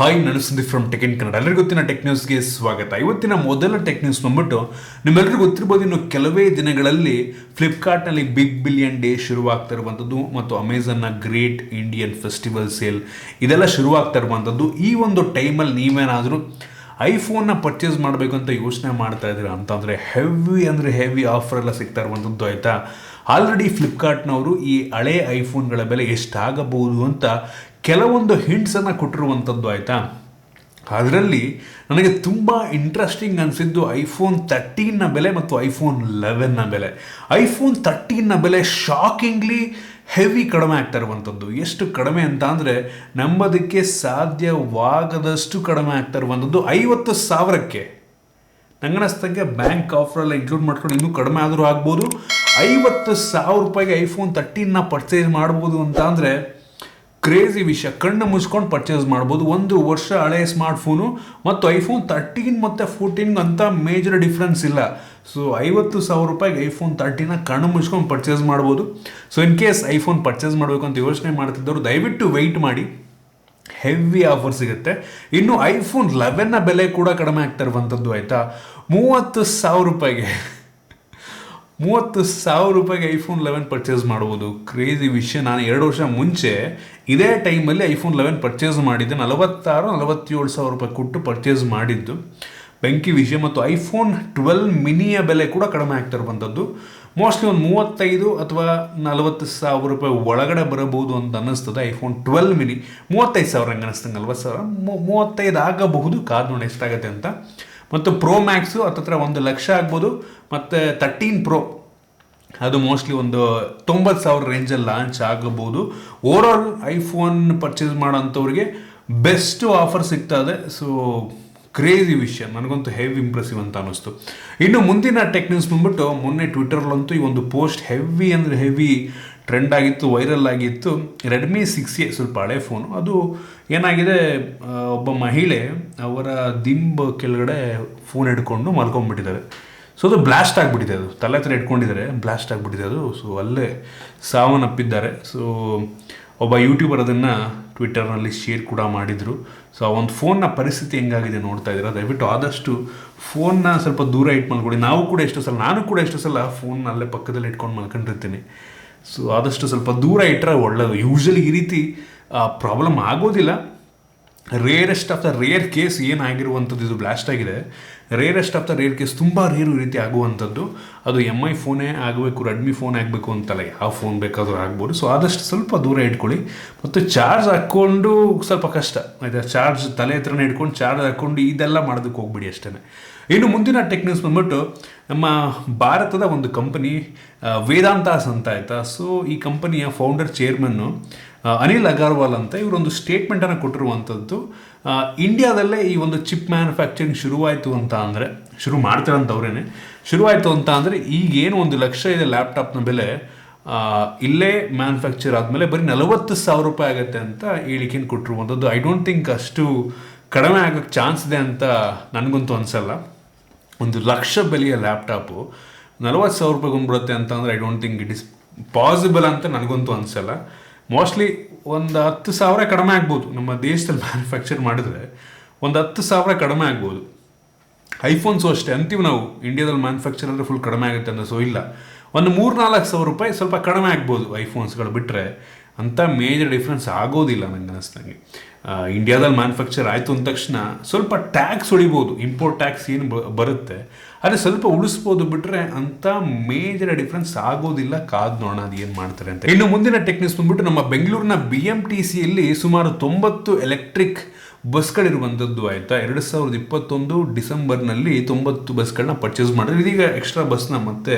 Hi, ನಾನು Sandeep from tech in Kannada. ಎಲ್ಲರಿಗೂ ಗೊತ್ತಿನ tech ನ್ಯೂಸ್ಗೆ ಸ್ವಾಗತ. ಇವತ್ತಿನ ಮೊದಲ ಟೆಕ್ ನ್ಯೂಸ್ ಬಂದ್ಬಿಟ್ಟು ನಿಮ್ಮೆಲ್ಲರಿಗೂ ಗೊತ್ತಿರ್ಬೋದು, ಇನ್ನು ಕೆಲವೇ ದಿನಗಳಲ್ಲಿ ಫ್ಲಿಪ್ಕಾರ್ಟ್ನಲ್ಲಿ ಬಿಗ್ ಬಿಲಿಯನ್ ಡೇ ಶುರುವಾಗ್ತಾ ಇರುವಂಥದ್ದು ಮತ್ತು ಅಮೆಝಾನ್ನ ಗ್ರೇಟ್ ಇಂಡಿಯನ್ ಫೆಸ್ಟಿವಲ್ ಸೇಲ್ ಇದೆಲ್ಲ ಶುರುವಾಗ್ತಾ ಇರುವಂಥದ್ದು. ಈ ಒಂದು ಟೈಮಲ್ಲಿ ನೀವೇನಾದರೂ ಐಫೋನ್ನ ಪರ್ಚೇಸ್ ಮಾಡಬೇಕು ಅಂತ ಯೋಚನೆ ಮಾಡ್ತಾ ಇದ್ದೀರಾ ಅಂತಂದರೆ ಹೆವಿ ಆಫರ್ ಎಲ್ಲ ಸಿಗ್ತಾ ಇರುವಂಥದ್ದು ಆಯಿತಾ. ಆಲ್ರೆಡಿ ಫ್ಲಿಪ್ಕಾರ್ಟ್ನವರು ಈ ಹಳೆ ಐಫೋನ್ಗಳ ಬೆಲೆ ಎಷ್ಟಾಗಬಹುದು ಅಂತ ಕೆಲವೊಂದು ಹಿಂಟ್ಸನ್ನು ಕೊಟ್ಟಿರುವಂಥದ್ದು ಆಯಿತಾ. ಅದರಲ್ಲಿ ನನಗೆ ತುಂಬ ಇಂಟ್ರೆಸ್ಟಿಂಗ್ ಅನಿಸಿದ್ದು ಐಫೋನ್ 13ನ ಬೆಲೆ ಮತ್ತು ಐಫೋನ್ 11ನ ಬೆಲೆ. ಐಫೋನ್ 13ನ ಬೆಲೆ ಶಾಕಿಂಗ್ಲಿ ಹೆವಿ ಕಡಿಮೆ ಆಗ್ತಾ ಇರುವಂಥದ್ದು. ಎಷ್ಟು ಕಡಿಮೆ ಅಂತ ಅಂದರೆ ನಂಬೋದಕ್ಕೆ ಸಾಧ್ಯವಾಗದಷ್ಟು ಕಡಿಮೆ ಆಗ್ತಾ ಇರುವಂಥದ್ದು. 50,000ಕ್ಕೆ ನಂಗನಿಸ್ತಂಗೆ ಬ್ಯಾಂಕ್ ಆಫರೆಲ್ಲ ಇನ್ಕ್ಲೂಡ್ ಮಾಡ್ಕೊಂಡು ಇನ್ನೂ ಕಡಿಮೆ ಆದರೂ ಆಗ್ಬೋದು. 50,000 ರೂಪಾಯಿಗೆ ಐಫೋನ್ 13ನ ಪರ್ಚೇಸ್ ಮಾಡ್ಬೋದು ಅಂತ ಅಂದರೆ ಕ್ರೇಜಿ ವಿಷಯ. ಕಣ್ಣು ಮುಚ್ಕೊಂಡು ಪರ್ಚೇಸ್ ಮಾಡ್ಬೋದು. 1 ವರ್ಷ ಹಳೆಯ ಸ್ಮಾರ್ಟ್ಫೋನು ಮತ್ತು ಐಫೋನ್ 13 ಮತ್ತು 14 ಅಂತ ಮೇಜರ್ ಡಿಫ್ರೆನ್ಸ್ ಇಲ್ಲ. ಸೊ 50,000 ರೂಪಾಯಿಗೆ ಐಫೋನ್ 13ನ ಕಣ್ಣು ಮುಚ್ಕೊಂಡು ಪರ್ಚೇಸ್ ಮಾಡ್ಬೋದು. So in case iPhone purchase ಮಾಡಬೇಕು ಅಂತ ಯೋಚನೆ ಮಾಡ್ತಿದ್ದವರು ದಯವಿಟ್ಟು ವೆಯ್ಟ್ ಮಾಡಿ, ಹೆವಿ ಆಫರ್ ಸಿಗುತ್ತೆ. ಇನ್ನು ಐಫೋನ್ 11ನ ಬೆಲೆ ಕೂಡ ಕಡಿಮೆ ಆಗ್ತಾ ಇರುವಂಥದ್ದು ಆಯಿತಾ. 30,000 ರೂಪಾಯಿಗೆ 30,000 ರೂಪಾಯಿಗೆ ಐಫೋನ್ 11 ಪರ್ಚೇಸ್ ಮಾಡ್ಬೋದು. ಕ್ರೇಜಿ ವಿಷಯ. ನಾನು 2 ವರ್ಷ ಮುಂಚೆ ಇದೇ ಟೈಮಲ್ಲಿ ಐಫೋನ್ 11 ಪರ್ಚೇಸ್ ಮಾಡಿದ್ದೆ. 46,000-47,000 ರೂಪಾಯಿ ಕೊಟ್ಟು ಪರ್ಚೇಸ್ ಮಾಡಿದ್ದು ಬೆಂಕಿ ವಿಷಯ. ಮತ್ತು ಐಫೋನ್ 12 ಮಿನಿಯ ಬೆಲೆ ಕೂಡ ಕಡಿಮೆ ಆಗ್ತಾ ಇರುವಂಥದ್ದು. ಮೋಸ್ಟ್ಲಿ ಒಂದು 35 ಅಥವಾ 40,000 ರೂಪಾಯಿ ಒಳಗಡೆ ಬರಬಹುದು ಅಂತ ಅನ್ನಿಸ್ತದೆ. ಐಫೋನ್ 12 ಮಿನಿ 35,000 ಹಂಗೆ ಅನ್ನಿಸ್ತಂಗೆ, 40,000 35 ಆಗಬಹುದು. ಕಾದು ನೋಡಿ ಎಷ್ಟಾಗುತ್ತೆ ಅಂತ. ಮತ್ತು ಪ್ರೋ ಮ್ಯಾಕ್ಸು ಹತ್ತತ್ರ 1,00,000 ಆಗ್ಬೋದು. ಮತ್ತು 13 ಪ್ರೋ ಅದು ಮೋಸ್ಟ್ಲಿ ಒಂದು 90,000 ರೇಂಜಲ್ಲಿ ಲಾಂಚ್ ಆಗಬಹುದು. ಓವರಾಲ್ ಐಫೋನ್ ಪರ್ಚೇಸ್ ಮಾಡೋಂಥವ್ರಿಗೆ ಬೆಸ್ಟ್ ಆಫರ್ ಸಿಗ್ತಾ ಇದೆ. ಸೊ ಕ್ರೇಜಿ ವಿಷಯ. ನನಗಂತೂ ಹೆವಿ ಇಂಪ್ರೆಸಿವ್ ಅಂತ ಅನ್ನಿಸ್ತು. ಇನ್ನು ಮುಂದಿನ ಟೆಕ್ ನ್ಯೂಸ್ ಬಂದ್ಬಿಟ್ಟು, ಮೊನ್ನೆ ಟ್ವಿಟರ್ಲಂತೂ ಈ ಒಂದು ಪೋಸ್ಟ್ ಹೆವಿ ಟ್ರೆಂಡ್ ಆಗಿತ್ತು, ವೈರಲ್ ಆಗಿತ್ತು. ರೆಡ್ಮಿ 6A ಸ್ವಲ್ಪ ಹಳೆ ಫೋನು. ಅದು ಏನಾಗಿದೆ, ಒಬ್ಬ ಮಹಿಳೆ ಅವರ ದಿಂಬು ಕೆಳಗಡೆ ಫೋನ್ ಹಿಡ್ಕೊಂಡು ಮಲ್ಕೊಂಡ್ಬಿಟ್ಟಿದ್ದಾರೆ. ಸೊ ಅದು ಬ್ಲಾಸ್ಟ್ ಆಗಿಬಿಟ್ಟಿದೆ. ಅದು ತಲೆ ಹತ್ರ ಇಟ್ಕೊಂಡಿದ್ದಾರೆ, ಬ್ಲಾಸ್ಟ್ ಆಗಿಬಿಟ್ಟಿದೆ ಅದು. ಸೊ ಅಲ್ಲೇ ಸಾವನ್ನಪ್ಪಿದ್ದಾರೆ. ಸೊ ಒಬ್ಬ ಯೂಟ್ಯೂಬರ್ ಅದನ್ನು ಟ್ವಿಟರ್ನಲ್ಲಿ ಶೇರ್ ಕೂಡ ಮಾಡಿದರು. ಸೊ ಆ ಒಂದು ಫೋನ್ನ ಪರಿಸ್ಥಿತಿ ಹೆಂಗಾಗಿದೆ ನೋಡ್ತಾ ಇದ್ದೀರಾ. ದಯವಿಟ್ಟು ಆದಷ್ಟು ಫೋನ್ನ ಸ್ವಲ್ಪ ದೂರ ಇಟ್ಟು ಮಲ್ಕೊಳ್ಳಿ. ನಾನು ಕೂಡ ಎಷ್ಟೋ ಸಲ ಫೋನ್ ಅಲ್ಲೇ ಪಕ್ಕದಲ್ಲಿ ಇಟ್ಕೊಂಡು ಮಲ್ಕೊಂಡಿರ್ತೀನಿ. ಸೊ ಆದಷ್ಟು ಸ್ವಲ್ಪ ದೂರ ಇಟ್ಟರೆ ಒಳ್ಳೆಯದು. ಯೂಶ್ವಲಿ ಈ ರೀತಿ ಪ್ರಾಬ್ಲಮ್ ಆಗೋದಿಲ್ಲ. Rarest of the rare case ಏನಾಗಿರುವಂಥದ್ದು, ಇದು ಬ್ಲಾಸ್ಟ್ ಆಗಿದೆ. Rarest of the rare case, ತುಂಬ ರೇರು ಈ ರೀತಿ ಆಗುವಂಥದ್ದು. ಅದು MI ಫೋನೇ ಆಗಬೇಕು, ರೆಡ್ಮಿ ಫೋನ್ ಆಗಬೇಕು ಅಂತಲ್ಲ, ಯಾವ ಫೋನ್ ಬೇಕಾದರೂ ಆಗ್ಬೋದು. ಸೊ ಆದಷ್ಟು ಸ್ವಲ್ಪ ದೂರ ಇಟ್ಕೊಳ್ಳಿ. ಮತ್ತು ಚಾರ್ಜ್ ಹಾಕ್ಕೊಂಡು ಸ್ವಲ್ಪ ಕಷ್ಟ ಆಯಿತಾ. ಚಾರ್ಜ್ ತಲೆ ಹತ್ರನೇ ಇಟ್ಕೊಂಡು ಚಾರ್ಜ್ ಹಾಕ್ಕೊಂಡು ಇದೆಲ್ಲ ಮಾಡೋದಕ್ಕೆ ಹೋಗ್ಬಿಡಿ ಅಷ್ಟೇ. ಇನ್ನು ಮುಂದಿನ ಟೆಕ್ ನ್ಯೂಸ್ ಬಂದ್ಬಿಟ್ಟು, ನಮ್ಮ ಭಾರತದ ಒಂದು ಕಂಪನಿ ವೇದಾಂತಾಸ್ ಅಂತ ಆಯಿತಾ. ಸೊ ಈ ಕಂಪನಿಯ ಫೌಂಡರ್ ಚೇರ್ಮನ್ನು ಅನಿಲ್ ಅಗರ್ವಾಲ್ ಅಂತ ಇವರೊಂದು ಸ್ಟೇಟ್ಮೆಂಟನ್ನು ಕೊಟ್ಟಿರುವಂಥದ್ದು. ಇಂಡಿಯಾದಲ್ಲೇ ಈ ಒಂದು ಚಿಪ್ ಮ್ಯಾನುಫ್ಯಾಕ್ಚರಿಂಗ್ ಶುರುವಾಯಿತು ಅಂತ ಅಂದರೆ, ಶುರು ಮಾಡ್ತಾರಂಥವ್ರೇನೆ, ಶುರುವಾಯಿತು ಅಂತ ಅಂದರೆ ಈಗೇನು 1,00,000 ಇದೆ ಲ್ಯಾಪ್ಟಾಪ್ನ ಬೆಲೆ, ಇಲ್ಲೇ ಮ್ಯಾನುಫ್ಯಾಕ್ಚರ್ ಆದಮೇಲೆ ಬರೀ 40,000 ರೂಪಾಯಿ ಆಗುತ್ತೆ ಅಂತ ಹೇಳಿಕೆಯನ್ನು ಕೊಟ್ಟಿರುವಂಥದ್ದು. ಐ ಡೋಂಟ್ ಥಿಂಕ್ ಅಷ್ಟು ಕಡಿಮೆ ಆಗೋಕ್ಕೆ ಚಾನ್ಸ್ ಇದೆ ಅಂತ ನನಗಂತೂ ಅನಿಸಲ್ಲ. 1,00,000 ಬೆಲೆಯ ಲ್ಯಾಪ್ಟಾಪು 40,000 ರೂಪಾಯಿ ಬಂದ್ಬಿಡುತ್ತೆ ಅಂತ ಅಂದರೆ I don't think it is possible ಅಂತ ನನಗಂತೂ ಅನಿಸಲ್ಲ. ಮೋಸ್ಟ್ಲಿ ಒಂದು 10,000 ಕಡಿಮೆ ಆಗ್ಬೋದು. ನಮ್ಮ ದೇಶದಲ್ಲಿ ಮ್ಯಾನುಫ್ಯಾಕ್ಚರ್ ಮಾಡಿದ್ರೆ ಒಂದು 10,000 ಕಡಿಮೆ ಆಗ್ಬೋದು. ಐಫೋನ್ಸು ಅಷ್ಟೇ ಅಂತೀವಿ ನಾವು, ಇಂಡಿಯಾದಲ್ಲಿ ಮ್ಯಾನುಫ್ಯಾಕ್ಚರ್ ಅಂದರೆ ಫುಲ್ ಕಡಿಮೆ ಆಗುತ್ತೆ ಅಂತ. ಸೊ ಇಲ್ಲ, ಒಂದು 3-4,000 ರೂಪಾಯಿ ಸ್ವಲ್ಪ ಕಡಿಮೆ ಆಗ್ಬೋದು ಐಫೋನ್ಸ್ಗಳು ಬಿಟ್ಟರೆ. ಅಂಥ ಮೇಜರ್ ಡಿಫ್ರೆನ್ಸ್ ಆಗೋದಿಲ್ಲ ನನಗೆ ಅನ್ನಿಸ್ದಂಗೆ. ಇಂಡಿಯಾದಲ್ಲಿ ಮ್ಯಾನುಫ್ಯಾಕ್ಚರ್ ಆಯಿತು ಅಂದ ತಕ್ಷಣ ಸ್ವಲ್ಪ ಟ್ಯಾಕ್ಸ್ ಉಳಿಬೋದು, ಇಂಪೋರ್ಟ್ ಟ್ಯಾಕ್ಸ್ ಏನು ಬರುತ್ತೆ ಅದೇ ಸ್ವಲ್ಪ ಉಳಿಸ್ಬೋದು. ಬಿಟ್ಟರೆ ಅಂಥ ಮೇಜರ್ ಡಿಫ್ರೆನ್ಸ್ ಆಗೋದಿಲ್ಲ. ಕಾದು ನೋಡೋಣ ಅದು ಏನು ಮಾಡ್ತಾರೆ ಅಂತ. ಇನ್ನು ಮುಂದಿನ ಟೆಕ್ ನ್ಯೂಸ್ ಬಂದ್ಬಿಟ್ಟು, ನಮ್ಮ ಬೆಂಗಳೂರಿನ BMTCಯಲ್ಲಿ ಸುಮಾರು 90 ಎಲೆಕ್ಟ್ರಿಕ್ ಬಸ್ಗಳಿರುವಂಥದ್ದು ಆಯಿತಾ. 2021 ಡಿಸೆಂಬರ್ನಲ್ಲಿ 90 ಬಸ್ಗಳನ್ನ ಪರ್ಚೇಸ್ ಮಾಡಿದ್ರೆ, ಇದೀಗ ಎಕ್ಸ್ಟ್ರಾ ಬಸ್ನ ಮತ್ತೆ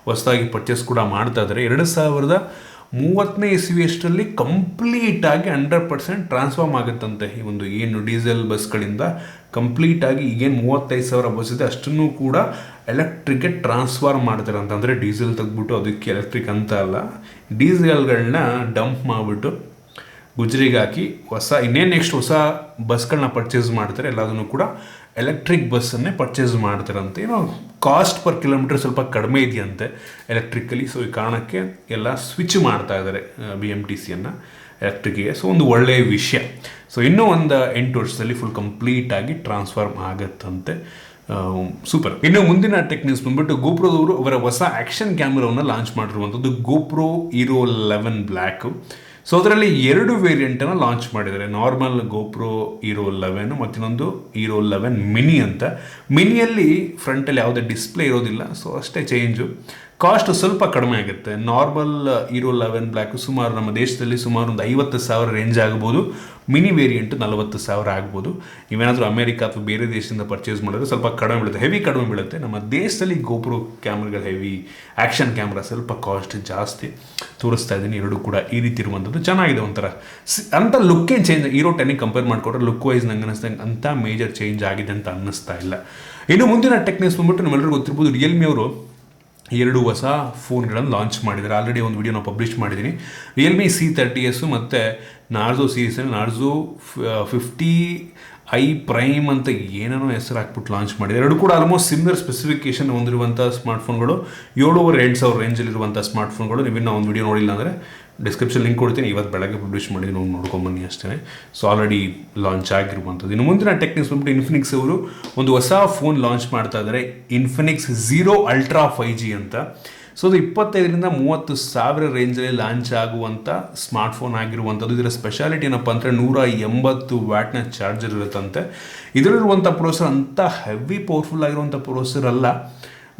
ಹೊಸದಾಗಿ ಪರ್ಚೇಸ್ ಕೂಡ ಮಾಡ್ತಾ ಇದ್ದಾರೆ. 2030ನೇ ಇಸ್ವಿಯಷ್ಟರಲ್ಲಿ ಕಂಪ್ಲೀಟಾಗಿ 100% ಟ್ರಾನ್ಸ್ಫಾರ್ಮ್ ಆಗುತ್ತಂತೆ. ಈ ಒಂದು ಏನು ಡೀಸೆಲ್ ಬಸ್ಗಳಿಂದ ಕಂಪ್ಲೀಟಾಗಿ ಈಗೇನು 35,000 ಬಸ್ ಇದೆ ಅಷ್ಟನ್ನು ಕೂಡ ಎಲೆಕ್ಟ್ರಿಕ್ಗೆ ಟ್ರಾನ್ಸ್ಫಾರ್ಮ್ ಮಾಡ್ತಾರೆ ಅಂತ. ಅಂದರೆ ಡೀಸೆಲ್ ತೆಗೆದ್ಬಿಟ್ಟು ಅದಕ್ಕೆ ಎಲೆಕ್ಟ್ರಿಕ್ ಅಂತ ಅಲ್ಲ, ಡೀಸೆಲ್ಗಳನ್ನ ಡಂಪ್ ಮಾಡಿಬಿಟ್ಟು ಗುಜರಿಗೆ ಹಾಕಿ ನೆಕ್ಸ್ಟ್ ಹೊಸ ಬಸ್ಗಳನ್ನ ಪರ್ಚೇಸ್ ಮಾಡ್ತಾರೆ. ಎಲ್ಲದನ್ನು ಕೂಡ ಎಲೆಕ್ಟ್ರಿಕ್ ಬಸ್ಸನ್ನೇ ಪರ್ಚೇಸ್ ಮಾಡ್ತಾರಂತೆ. ಏನೋ ಕಾಸ್ಟ್ ಪರ್ ಕಿಲೋಮೀಟರ್ ಸ್ವಲ್ಪ ಕಡಿಮೆ ಇದೆಯಂತೆ ಎಲೆಕ್ಟ್ರಿಕಲಿ. ಸೊ ಈ ಕಾರಣಕ್ಕೆ ಎಲ್ಲ ಸ್ವಿಚ್ ಮಾಡ್ತಾ ಇದ್ದಾರೆ BMTCಯನ್ನು. ಎಲೆಕ್ಟ್ರಿಕ್ಕಿಗೆ. ಸೊ ಒಂದು ಒಳ್ಳೆಯ ವಿಷಯ. ಸೊ ಇನ್ನೂ ಒಂದು 8 ವರ್ಷದಲ್ಲಿ ಫುಲ್ ಕಂಪ್ಲೀಟಾಗಿ ಟ್ರಾನ್ಸ್ಫಾರ್ಮ್ ಆಗತ್ತಂತೆ. ಸೂಪರ್. ಇನ್ನು ಮುಂದಿನ ಟೆಕ್ ನ್ಯೂಸ್ ಬಂದ್ಬಿಟ್ಟು ಗೋಪ್ರೋದವರು ಅವರ ಹೊಸ ಆ್ಯಕ್ಷನ್ ಕ್ಯಾಮ್ರಾವನ್ನು ಲಾಂಚ್ ಮಾಡಿರುವಂಥದ್ದು GoPro Hero 11 ಬ್ಲ್ಯಾಕ್. ಸೊ ಅದರಲ್ಲಿ 2 ವೇರಿಯಂಟನ್ನು ಲಾಂಚ್ ಮಾಡಿದ್ದಾರೆ. Normal GoPro Hero 11 ಮತ್ತಿನ್ನೊಂದು Hero 11 mini ಅಂತ. ಮಿನಿಯಲ್ಲಿ ಫ್ರಂಟಲ್ಲಿ ಯಾವುದೇ ಡಿಸ್ಪ್ಲೇ ಇರೋದಿಲ್ಲ, ಸೊ ಅಷ್ಟೇ ಚೇಂಜು. ಕಾಸ್ಟ್ ಸ್ವಲ್ಪ ಕಡಿಮೆ ಆಗುತ್ತೆ. ನಾರ್ಮಲ್ Hero 11 ಬ್ಲ್ಯಾಕ್ ಸುಮಾರು ನಮ್ಮ ದೇಶದಲ್ಲಿ ಸುಮಾರು ಒಂದು 50,000 ರೇಂಜ್ ಆಗ್ಬೋದು. ಮಿನಿ ವೇರಿಯಂಟ್ 40,000 ಆಗ್ಬೋದು. ನೀವೇನಾದರೂ ಅಮೆರಿಕ ಅಥವಾ ಬೇರೆ ದೇಶದಿಂದ ಪರ್ಚೇಸ್ ಮಾಡಿದ್ರೆ ಸ್ವಲ್ಪ ಕಡಿಮೆ ಬೀಳುತ್ತೆ, ಹೆವಿ ಕಡಿಮೆ ಬೀಳುತ್ತೆ. ನಮ್ಮ ದೇಶದಲ್ಲಿ GoPro ಕ್ಯಾಮ್ರಾಗಳು ಹೆವಿ, ಆ್ಯಕ್ಷನ್ ಕ್ಯಾಮ್ರಾ ಸ್ವಲ್ಪ ಕಾಸ್ಟ್ ಜಾಸ್ತಿ. ತೋರಿಸ್ತಾ ಇದ್ದೀನಿ, ಎರಡು ಕೂಡ ಈ ರೀತಿ ಇರುವಂಥದ್ದು ಚೆನ್ನಾಗಿದೆ. ಒಂಥರ ಅಂತ ಲುಕ್ ಏನು ಚೇಂಜ್, Hero 10ಗೆ ಕಂಪೇರ್ ಮಾಡಿಕೊಂಡ್ರೆ ಲುಕ್ ವೈಸ್ ನಂಗೆ ಅನ್ನಿಸ್ದಂಗೆ ಅಂತ ಮೇಜರ್ ಚೇಂಜ್ ಆಗಿದೆ ಅಂತ ಅನ್ನಿಸ್ತಾ ಇಲ್ಲ. ಇನ್ನು ಮುಂದಿನ ಟೆಕ್ ನ್ಯೂಸ್ ಬಂದ್ಬಿಟ್ಟು ನಿಮ್ಮೆಲ್ಲರಿಗೂ ಗೊತ್ತಿರ್ಬೋದು, ರಿಯಲ್ಮಿ ಅವರು 2 ಹೊಸ ಫೋನ್ಗಳನ್ನು ಲಾಂಚ್ ಮಾಡಿದ್ದಾರೆ. ಆಲ್ರೆಡಿ ಒಂದು ವಿಡಿಯೋ ನಾವು ಪಬ್ಲಿಷ್ ಮಾಡಿದ್ದೀನಿ. ರಿಯಲ್ಮಿ C30s ಮತ್ತು ನಾರ್ಜೋ ಸೀರೀಸಲ್ಲಿ ನಾರ್ಜೋ 50i ಪ್ರೈಮ್ ಅಂತ ಏನೇನೋ ಹೆಸರು ಹಾಕ್ಬಿಟ್ಟು ಲಾಂಚ್ ಮಾಡಿದ್ದಾರೆ. ಎರಡು ಕೂಡ ಆಲ್ಮೋಸ್ಟ್ ಸಿಮಿಲರ್ ಸ್ಪೆಸಿಫಿಕೇಶನ್ ಹೊಂದಿರುವಂಥ ಸ್ಮಾರ್ಟ್ಫೋನ್ಗಳು. 7,500 ರೇಂಜಲ್ಲಿರುವಂಥ ಸ್ಮಾರ್ಟ್ಫೋನ್ಗಳು. ನೀವಿನ್ನೂ ಒಂದು ವಿಡಿಯೋ ನೋಡಿಲ್ಲ ಅಂದರೆ ಡಿಸ್ಕ್ರಿಪ್ಷನ್ ಲಿಂಕ್ ಕೊಡ್ತೀನಿ. ಇವತ್ತು ಬೆಳಗ್ಗೆ ಪಬ್ಲಿಷ್ ಮಾಡಿ ನೋಡ್ಕೊಂಬನ್ನಿ ಅಷ್ಟೇ. ಸೊ ಆಲ್ರೆಡಿ ಲಾಂಚ್ ಆಗಿರುವಂಥದ್ದು. ಇನ್ನು ಮುಂದಿನ ಟೆಕ್ನಿಕ್ಸ್ ಬಂದ್ಬಿಟ್ಟು ಇನ್ಫಿನಿಕ್ಸ್ ಅವರು ಒಂದು ಹೊಸ ಫೋನ್ ಲಾಂಚ್ ಮಾಡ್ತಾ ಇದ್ದಾರೆ, Infinix Zero Ultra 5G ಅಂತ. ಸೊ ಅದು 25,000 to 30,000 ರೇಂಜಲ್ಲಿ ಲಾಂಚ್ ಆಗುವಂಥ ಸ್ಮಾರ್ಟ್ಫೋನ್ ಆಗಿರುವಂಥದ್ದು. ಇದರ ಸ್ಪೆಷಾಲಿಟಿ ಏನಪ್ಪ ಅಂದರೆ 180 ವ್ಯಾಟ್ನ ಚಾರ್ಜರ್ ಇರುತ್ತಂತೆ. ಇದರಲ್ಲಿರುವಂಥ ಪ್ರೊಸೆಸರ್ ಅಂತ ಹೆವಿ ಪವರ್ಫುಲ್ ಆಗಿರುವಂಥ ಪ್ರೊಸೆಸರ್ ಅಲ್ಲ,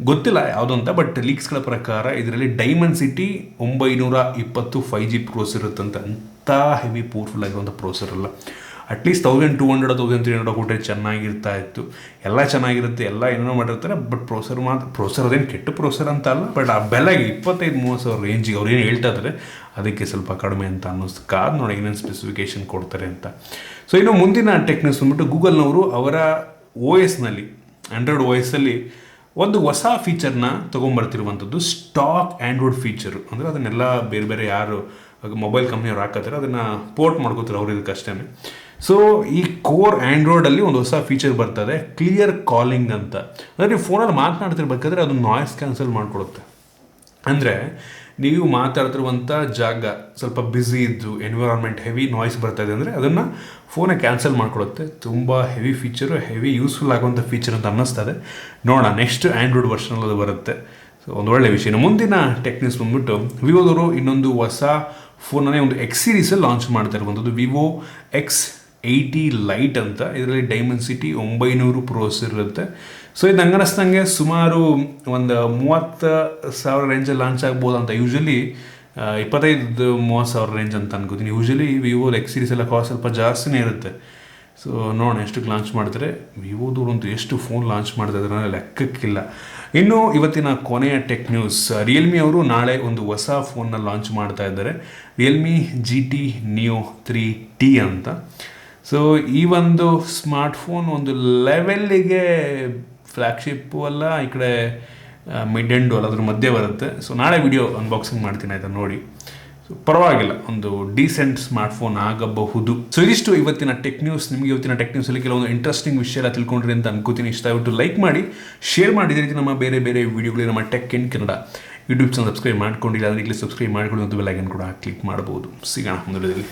ಗೊತ್ತಿಲ್ಲ ಯಾವುದು ಅಂತ. ಬಟ್ ಲೀಕ್ಸ್ಗಳ ಪ್ರಕಾರ ಇದರಲ್ಲಿ ಡೈಮೆನ್ಸಿಟಿ 920 5G ಪ್ರೊಸೆಸರ್ ಇರುತ್ತಂತೆ. ಅಂಥ ಹೆವಿ ಪವರ್ಫುಲ್ ಆಗಿರುವಂಥ ಪ್ರೊಸೆಸರ್ ಅಲ್ಲ. ಅಟ್ಲೀಸ್ಟ್ 1200 1300 ಕೊಟ್ಟರೆ ಚೆನ್ನಾಗಿರ್ತಾ ಇತ್ತು. ಎಲ್ಲ ಚೆನ್ನಾಗಿರುತ್ತೆ, ಎಲ್ಲ ಏನೇನೋ ಮಾಡಿರ್ತಾರೆ. ಬಟ್ ಪ್ರೊಸೆಸರ್ ಅದೇನು ಕೆಟ್ಟ ಪ್ರೊಸೆಸರ್ ಅಂತ ಅಲ್ಲ, ಬಟ್ ಆ ಬೆಲೆಗೆ 25,000-30,000 ರೇಂಜಿಗೆ ಅವ್ರು ಏನು ಹೇಳ್ತಾ ಇದ್ದಾರೆ ಅದಕ್ಕೆ ಸ್ವಲ್ಪ ಕಡಿಮೆ ಅಂತ ಅನ್ನಿಸ್ತು. ಕಾರ್ ನೋಡಿ ಏನೇನು ಸ್ಪೆಸಿಫಿಕೇಶನ್ ಕೊಡ್ತಾರೆ ಅಂತ. ಸೊ ಇನ್ನು ಮುಂದಿನ ಟೆಕ್ನಿಕ್ಸ್ ಬಂದ್ಬಿಟ್ಟು ಗೂಗಲ್ನವರು ಅವರ OSನಲ್ಲಿ, ಆಂಡ್ರಾಯ್ಡ್ OSಲ್ಲಿ ಒಂದು ಹೊಸ ಫೀಚರ್ನ ತೊಗೊಂಬರ್ತಿರುವಂಥದ್ದು, ಸ್ಟಾಕ್ ಆ್ಯಂಡ್ರಾಯ್ಡ್ ಫೀಚರು. ಅಂದರೆ ಅದನ್ನೆಲ್ಲ ಬೇರೆ ಬೇರೆ ಯಾರು ಮೊಬೈಲ್ ಕಂಪ್ನಿಯವ್ರು ಹಾಕತ್ತಾರೆ ಅದನ್ನು ಪೋರ್ಟ್ ಮಾಡ್ಕೋತಾರೆ ಅವ್ರು ಇದಕ್ಕಷ್ಟೇ. ಸೊ ಈ ಕೋರ್ ಆ್ಯಂಡ್ರಾಯ್ಡಲ್ಲಿ ಒಂದು ಹೊಸ ಫೀಚರ್ ಬರ್ತದೆ, ಕ್ಲಿಯರ್ ಕಾಲಿಂಗ್ ಅಂತ. ಅಂದರೆ ನೀವು ಫೋನಲ್ಲಿ ಮಾತನಾಡ್ತಿರ್ಬೇಕಾದ್ರೆ ಅದು ನಾಯ್ಸ್ ಕ್ಯಾನ್ಸಲ್ ಮಾಡಿಕೊಡುತ್ತೆ. ಅಂದರೆ ನೀವು ಮಾತಾಡ್ತಿರುವಂಥ ಜಾಗ ಸ್ವಲ್ಪ ಬ್ಯುಸಿ ಇದ್ದು ಎನ್ವಿರಾನ್ಮೆಂಟ್ ಹೆವಿ ನಾಯ್ಸ್ ಬರ್ತಾ ಇದೆ ಅಂದರೆ ಅದನ್ನು ಫೋನೇ ಕ್ಯಾನ್ಸಲ್ ಮಾಡಿಕೊಡುತ್ತೆ. ತುಂಬ ಹೆವಿ ಫೀಚರು, ಹೆವಿ ಯೂಸ್ಫುಲ್ ಆಗುವಂಥ ಫೀಚರ್ ಅಂತ ಅನ್ನಿಸ್ತದೆ. ನೋಡೋಣ ನೆಕ್ಸ್ಟ್ ಆ್ಯಂಡ್ರಾಯ್ಡ್ ವರ್ಷನಲ್ಲಿ ಅದು ಬರುತ್ತೆ. ಸೊ ಒಂದು ಒಳ್ಳೆಯ ವಿಷಯ. ಮುಂದಿನ ಟೆಕ್ ನ್ಯೂಸ್ ಬಂದ್ಬಿಟ್ಟು ವಿವೋದವರು ಇನ್ನೊಂದು ಹೊಸ ಫೋನನ್ನೇ ಒಂದು X ಸೀರೀಸಲ್ಲಿ ಲಾಂಚ್ ಮಾಡ್ತಾ ಇರುವಂಥದ್ದು, Vivo X80 Lite ಅಂತ. ಇದರಲ್ಲಿ ಡೈಮೆನ್ಸಿಟಿ 900 ಪ್ರೊಸೆಸರ್ ಇರುತ್ತೆ. ಸೊ ಇದು ನಂಗೆ ಅನ್ನಿಸ್ದಂಗೆ ಸುಮಾರು ಒಂದು 30,000 ರೇಂಜಲ್ಲಿ ಲಾಂಚ್ ಆಗ್ಬೋದು ಅಂತ. ಯೂಶ್ವಲಿ 25,000-30,000 ರೇಂಜ್ ಅಂತ ಅನ್ಕೋತೀನಿ. ಯೂಶ್ವಲಿ ವಿವೋ X ಸೀರೀಸ್ ಎಲ್ಲ ಕಾಸ್ಟ್ ಸ್ವಲ್ಪ ಜಾಸ್ತಿನೇ ಇರುತ್ತೆ. ಸೊ ನೋಡೋಣ ಎಷ್ಟಕ್ಕೆ ಲಾಂಚ್ ಮಾಡ್ತಾರೆ. ವಿವೋದವ್ರಂತೂ ಎಷ್ಟು ಫೋನ್ ಲಾಂಚ್ ಮಾಡ್ತಾ ಇದ್ದಾರೆ ಲೆಕ್ಕಕ್ಕಿಲ್ಲ. ಇನ್ನು ಇವತ್ತಿನ ಕೊನೆಯ ಟೆಕ್ ನ್ಯೂಸ್, ರಿಯಲ್ಮಿ ಅವರು ನಾಳೆ ಒಂದು ಹೊಸ ಫೋನ್ನ ಲಾಂಚ್ ಮಾಡ್ತಾ ಇದ್ದಾರೆ, Realme GT Neo 3T ಅಂತ. ಸೊ ಈ ಒಂದು ಸ್ಮಾರ್ಟ್ಫೋನ್ ಒಂದು ಲೆವೆಲ್ಲಿಗೆ ಫ್ಲ್ಯಾಗ್ಶಿಪ್ಪು ಅಲ್ಲ, ಈ ಕಡೆ ಮಿಡ್ ಎಂಡು ಅಲ್ಲ, ಅದ್ರ ಮಧ್ಯೆ ಬರುತ್ತೆ. ಸೊ ನಾಳೆ ವಿಡಿಯೋ ಅನ್ಬಾಕ್ಸಿಂಗ್ ಮಾಡ್ತೀನಿ ಆಯ್ತಾ, ನೋಡಿ. ಸೊ ಪರವಾಗಿಲ್ಲ, ಒಂದು ಡೀಸೆಂಟ್ ಸ್ಮಾರ್ಟ್ಫೋನ್ ಆಗಬಹುದು. ಸೊ ಇದಿಷ್ಟು ಇವತ್ತಿನ ಟೆಕ್ ನ್ಯೂಸ್. ನಿಮಗೆ ಇವತ್ತಿನ ಟೆಕ್ ನ್ಯೂಸಲ್ಲಿ ಕೆಲವೊಂದು ಇಂಟ್ರೆಸ್ಟಿಂಗ್ ವಿಷಯ ಎಲ್ಲ ತಿಳ್ಕೊಂಡ್ರಿ ಅಂತ ಅನ್ಕೋತೀನಿ. ಇಷ್ಟ ಆಗ್ಬಿಟ್ಟು ಲೈಕ್ ಮಾಡಿ, ಶೇರ್ ಮಾಡಿ. ಇದೇ ರೀತಿ ನಮ್ಮ ಬೇರೆ ಬೇರೆ ವಿಡಿಯೋಗಳು ನಮ್ಮ tech in Kannada YouTube channel subscribe ಮಾಡ್ಕೊಂಡಿಲ್ಲ ಅಂದರೆ ಈಗಲೇ ಸಬ್ಸ್ಕ್ರೈಬ್ ಮಾಡ್ಕೊಳ್ಳಿ, ಒಂದು ಬೆಲ್ ಐಕಾನ್ ಕೂಡ ಕ್ಲಿಕ್ ಮಾಡ್ಬೋದು. ಸಿಗೋಣ ಮುಂದಿನ ವಿಡಿಯೋದಲ್ಲಿ.